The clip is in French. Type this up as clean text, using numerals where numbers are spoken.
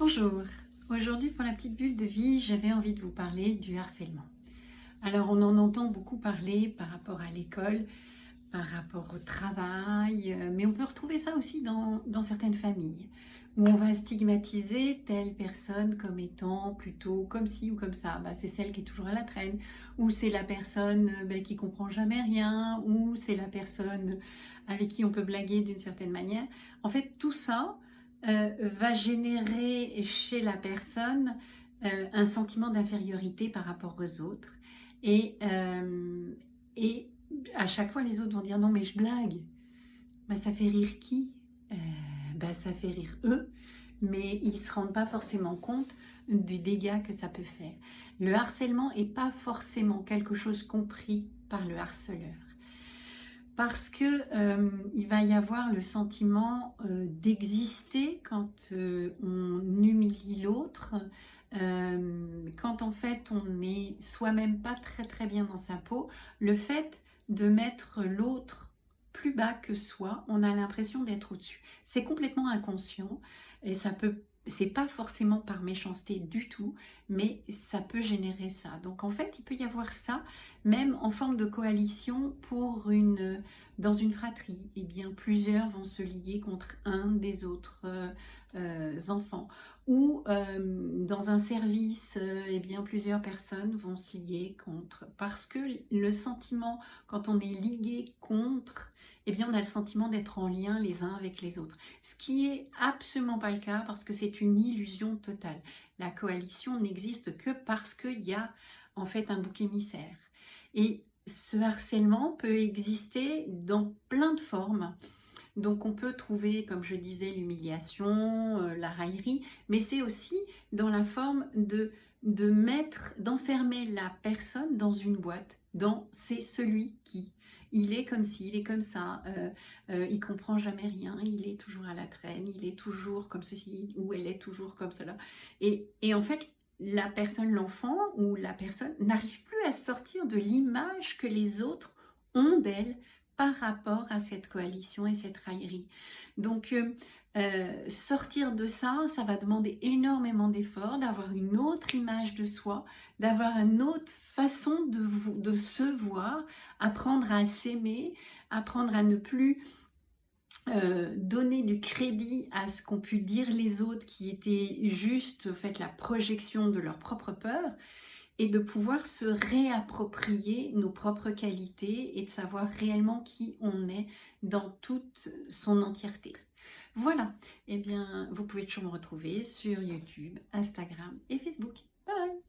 Bonjour, aujourd'hui pour la petite bulle de vie, j'avais envie de vous parler du harcèlement. Alors on en entend beaucoup parler par rapport à l'école, par rapport au travail, mais on peut retrouver ça aussi dans certaines familles, où on va stigmatiser telle personne comme étant plutôt comme ci ou comme ça. Bah, c'est celle qui est toujours à la traîne, ou c'est la personne qui comprend jamais rien, ou c'est la personne avec qui on peut blaguer d'une certaine manière. En fait, tout ça va générer chez la personne un sentiment d'infériorité par rapport aux autres. Et, euh, et à chaque fois, les autres vont dire non, mais je blague. Bah, ça fait rire qui? Euh, Ça fait rire eux, mais ils ne se rendent pas forcément compte du dégât que ça peut faire. Le harcèlement n'est pas forcément quelque chose compris par le harceleur. Parce que il va y avoir le sentiment d'exister quand on humilie l'autre, quand en fait on n'est soi-même pas très très bien dans sa peau. Le fait de mettre l'autre plus bas que soi, on a l'impression d'être au-dessus. C'est complètement inconscient et c'est pas forcément par méchanceté du tout, mais ça peut générer ça. Donc en fait, il peut y avoir ça, même en forme de coalition dans une fratrie. Eh bien, plusieurs vont se lier contre un des autres enfants. Ou dans un service, eh bien, plusieurs personnes vont se lier contre. Parce que le sentiment, quand on est ligué contre, eh bien, on a le sentiment d'être en lien les uns avec les autres. Ce qui est absolument pas le cas parce que c'est une illusion totale. La coalition n'existe que parce qu'il y a en fait un bouc émissaire. Et ce harcèlement peut exister dans plein de formes. Donc on peut trouver, comme je disais, l'humiliation, la raillerie, mais c'est aussi dans la forme d'enfermer la personne dans une boîte, dans c'est celui qui. Il est comme ci, il est comme ça, il comprend jamais rien, il est toujours à la traîne, il est toujours comme ceci, ou elle est toujours comme cela. Et en fait, la personne, l'enfant ou la personne n'arrive plus à sortir de l'image que les autres ont d'elle par rapport à cette coalition et cette raillerie. Donc, sortir de ça, ça va demander énormément d'efforts, d'avoir une autre image de soi, d'avoir une autre façon de se voir, apprendre à s'aimer, apprendre à ne plus donner du crédit à ce qu'ont pu dire les autres qui était juste en fait, la projection de leur propre peur et de pouvoir se réapproprier nos propres qualités et de savoir réellement qui on est dans toute son entièreté. Voilà, eh bien, vous pouvez toujours me retrouver sur YouTube, Instagram et Facebook. Bye bye!